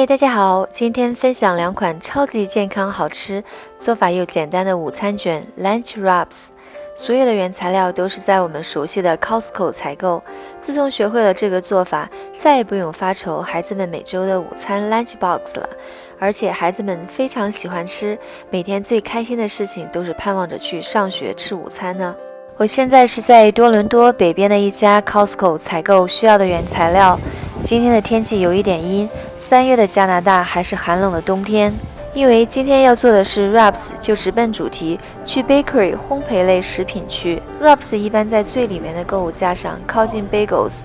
嘿，大家好，今天分享2款超级健康好吃、做法又简单的午餐卷 Lunch Wraps。所有的原材料都是在我们熟悉的 Costco 采购。自从学会了这个做法，再也不用发愁孩子们每周的午餐 Lunch Box 了。而且孩子们非常喜欢吃，每天最开心的事情都是盼望着去上学吃午餐呢。我现在是在多伦多北边的一家 Costco 采购需要的原材料。今天的天气有一点阴，3月的加拿大还是寒冷的冬天。因为今天要做的是 Wraps， 就直奔主题，去 Bakery 烘焙类食品区。Wraps 一般在最里面的购物架上，靠近 Bagels。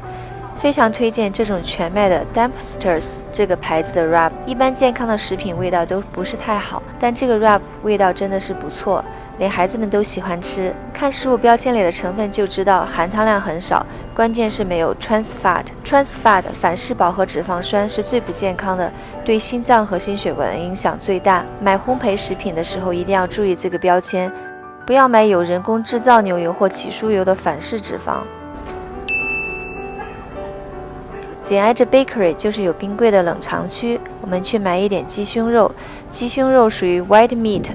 非常推荐这种全麦的 Dempsters 这个牌子的 Wrap。一般健康的食品味道都不是太好，但这个 Wrap 味道真的是不错，连孩子们都喜欢吃。看食物标签里的成分就知道含糖量很少，关键是没有 trans fat。反式饱和脂肪酸是最不健康的，对心脏和心血管的影响最大。买烘焙食品的时候一定要注意这个标签，不要买有人工制造牛油或起酥油的反式脂肪。紧挨着 Bakery 就是有冰柜的冷藏区，我们去买一点鸡胸肉。鸡胸肉属于 white meat，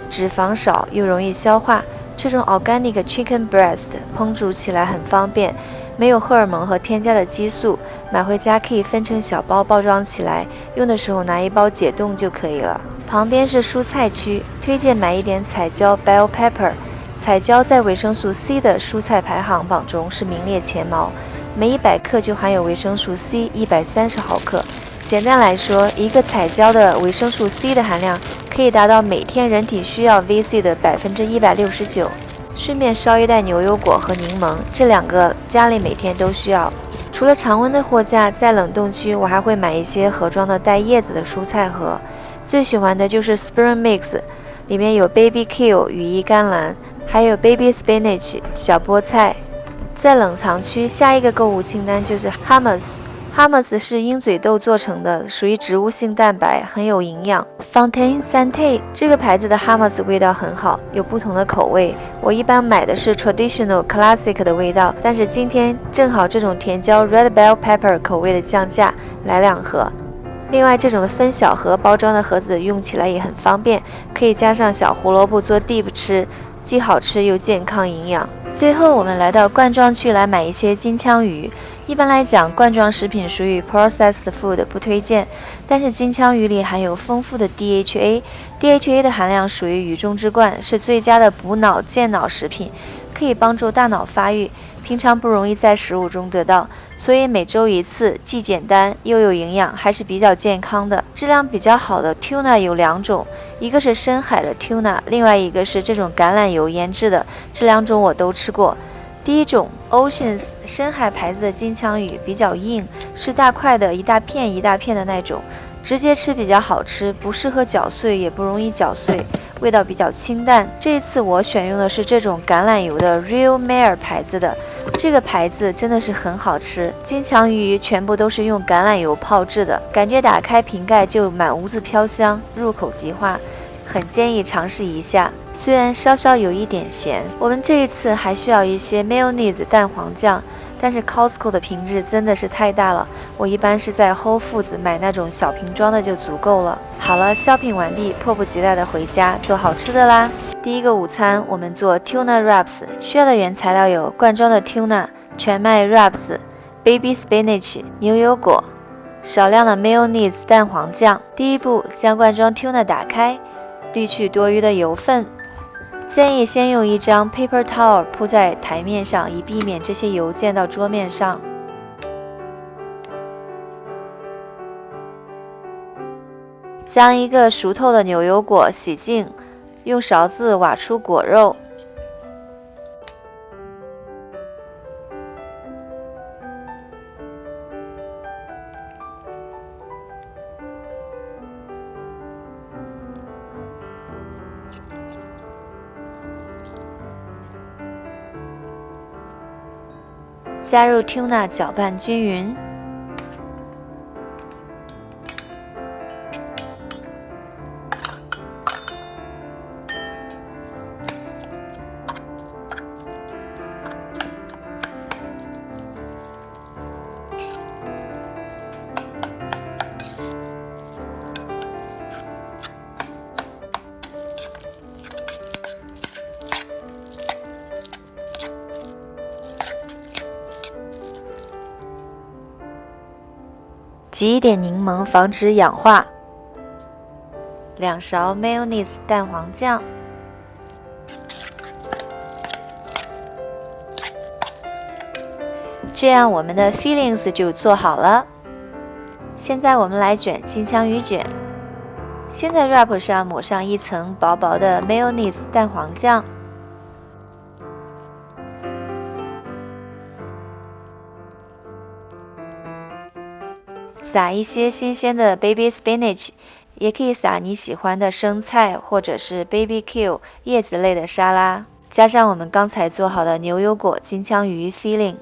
脂肪少又容易消化。这种 organic chicken breast 烹煮起来很方便，没有荷尔蒙和添加的激素。买回家可以分成小包包装起来，用的时候拿一包解冻就可以了。旁边是蔬菜区，推荐买一点彩椒 bell pepper。彩椒在维生素 C 的蔬菜排行榜中是名列前茅。每100克就含有维生素 C 130毫克。简单来说，一个彩椒的维生素 C 的含量可以达到每天人体需要 VC 的169%。顺便捎一袋牛油果和柠檬，这2个家里每天都需要。除了常温的货架，在冷冻区我还会买一些盒装的带叶子的蔬菜盒。最喜欢的就是 Spring Mix， 里面有 Baby Kale 羽衣甘蓝，还有 Baby Spinach 小菠菜。在冷藏区，下一个购物清单就是 Hummus。Hummus 是鹰嘴豆做成的，属于植物性蛋白，很有营养。Fontaine Santé 这个牌子的 Hummus 味道很好，有不同的口味。我一般买的是 Traditional Classic 的味道，但是今天正好这种甜椒 Red Bell Pepper 口味的降价，来2盒。另外，这种分小盒包装的盒子用起来也很方便，可以加上小胡萝卜做 dip 吃，既好吃又健康营养。最后我们来到罐装区来买一些金枪鱼。一般来讲，罐装食品属于 processed food， 不推荐。但是金枪鱼里含有丰富的 DHA 的含量属于鱼中之冠，是最佳的补脑健脑食品，可以帮助大脑发育。平常不容易在食物中得到，所以每周1次，既简单又有营养，还是比较健康的。质量比较好的 tuna 有2种，一个是深海的 tuna， 另外一个是这种橄榄油腌制的，这2种我都吃过。第一种 Oceans 深海牌子的金枪鱼比较硬，是大块的，一大片一大片的那种，直接吃比较好吃，不适合搅碎，也不容易搅碎，味道比较清淡。这一次我选用的是这种橄榄油的 Real Mare 牌子的，这个牌子真的是很好吃。金枪鱼全部都是用橄榄油泡制的，感觉打开瓶盖就满屋子飘香，入口即化，很建议尝试一下。虽然稍稍有一点咸，我们这一次还需要一些 mayonnaise 蛋黄酱，但是 Costco 的瓶子真的是太大了，我一般是在 Whole Foods 买那种小瓶装的就足够了。好了，shopping完毕，迫不及待的回家做好吃的啦。第一个午餐我们做 Tuna Wraps， 需要的原材料有罐装的 Tuna、全麦 Wraps、Baby Spinach、牛油果、少量的 mayonnaise 蛋黄酱。第一步，将罐装 Tuna 打开，滤去多余的油分。建议先用一张 paper towel 铺在台面上，以避免这些油溅到桌面上。将一个熟透的牛油果洗净，用勺子挖出果肉。加入 tuna 搅拌均匀，挤一点柠檬防止氧化，2勺 mayonnaise 蛋黄酱，这样我们的 fillings 就做好了。现在我们来卷金枪鱼卷，先在 wrap 上抹上一层薄薄的 mayonnaise 蛋黄酱，撒一些新鲜的 baby spinach， 也可以撒你喜欢的生菜或者是 BBQ 叶子类的沙拉，加上我们刚才做好的牛油果金枪鱼 filling。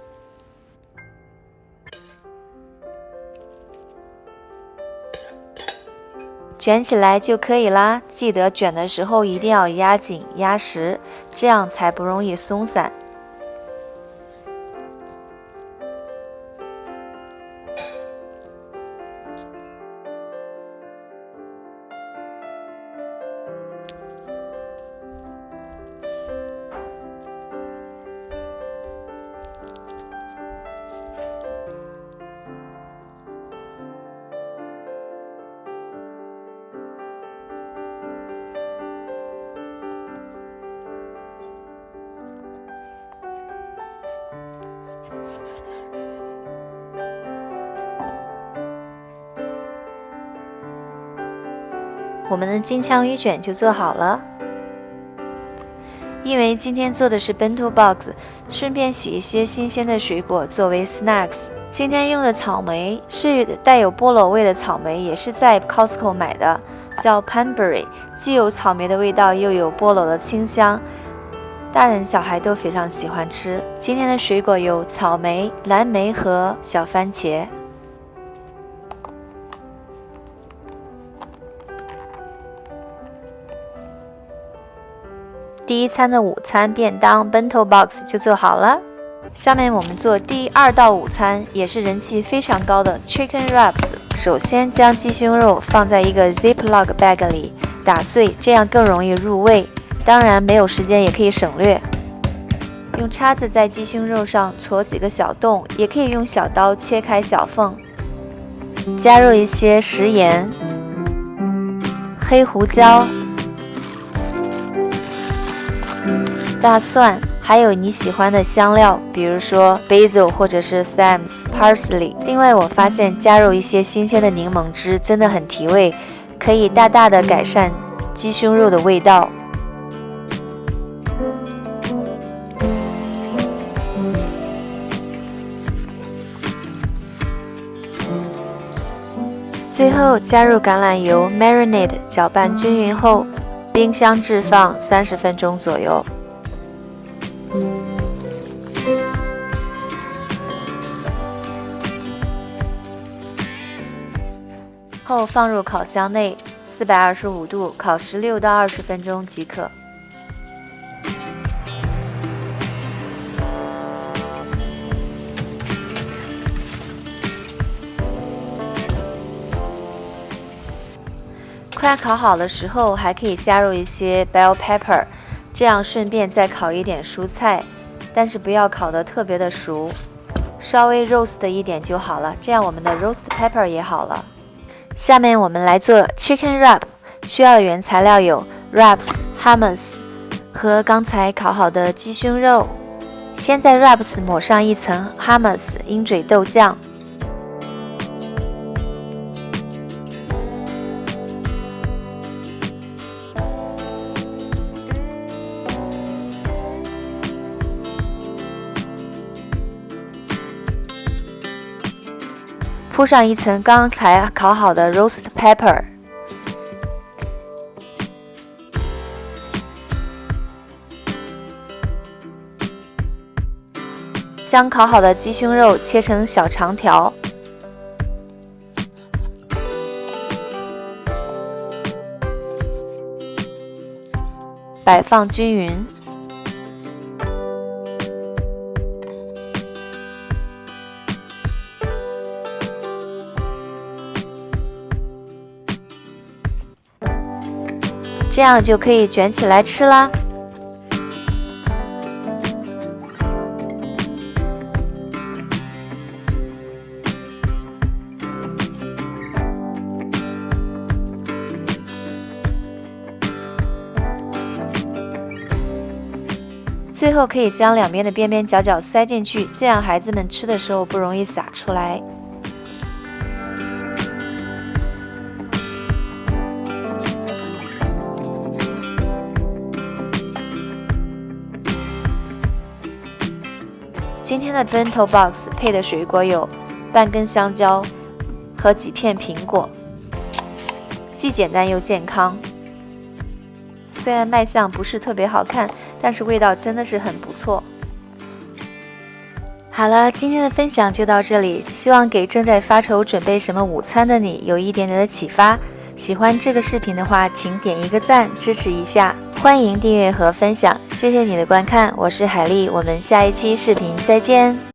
卷起来就可以啦，记得卷的时候一定要压紧压实，这样才不容易松散。我们的金枪鱼卷就做好了。因为今天做的是 bento box， 顺便洗一些新鲜的水果作为 snacks。今天用的草莓是带有菠萝味的草莓，也是在 Costco 买的，叫 Panberry， 既有草莓的味道，又有菠萝的清香，大人小孩都非常喜欢吃。今天的水果有草莓、蓝莓和小番茄。第一餐的午餐便当 bento box 就做好了。下面我们做第2道午餐，也是人气非常高的 chicken wraps。首先将鸡胸肉放在一个 Ziploc bag 里打碎，这样更容易入味。当然没有时间也可以省略。用叉子在鸡胸肉上戳几个小洞，也可以用小刀切开小缝。加入一些食盐、黑胡椒、大蒜，还有你喜欢的香料，比如说 basil 或者是 thyme、parsley。另外，我发现加入一些新鲜的柠檬汁真的很提味，可以大大的改善鸡胸肉的味道。最后加入橄榄油 marinade， 搅拌均匀后，冰箱置放30分钟左右。后放入烤箱内，425度烤16到20分钟即可。快烤好的时候，还可以加入一些 bell pepper， 这样顺便再烤一点蔬菜，但是不要烤得特别的熟，稍微 roast 一点就好了，这样我们的 roast pepper 也好了。下面我们来做 chicken wrap， 需要的原材料有 wraps、hummus 和刚才烤好的鸡胸肉。先在 wraps 抹上一层 hummus 鹰嘴豆酱，铺上一层刚才烤好的 roast pepper， 将烤好的鸡胸肉切成小长条，摆放均匀。这样就可以卷起来吃啦。最后可以将两边的边边角角塞进去，这样孩子们吃的时候不容易洒出来。今天的 Bento Box 配的水果有半根香蕉和几片苹果，既简单又健康。虽然卖相不是特别好看，但是味道真的是很不错。好了，今天的分享就到这里，希望给正在发愁准备什么午餐的你有一点点的启发。喜欢这个视频的话，请点一个赞支持一下，欢迎订阅和分享，谢谢你的观看，我是海丽，我们下一期视频再见。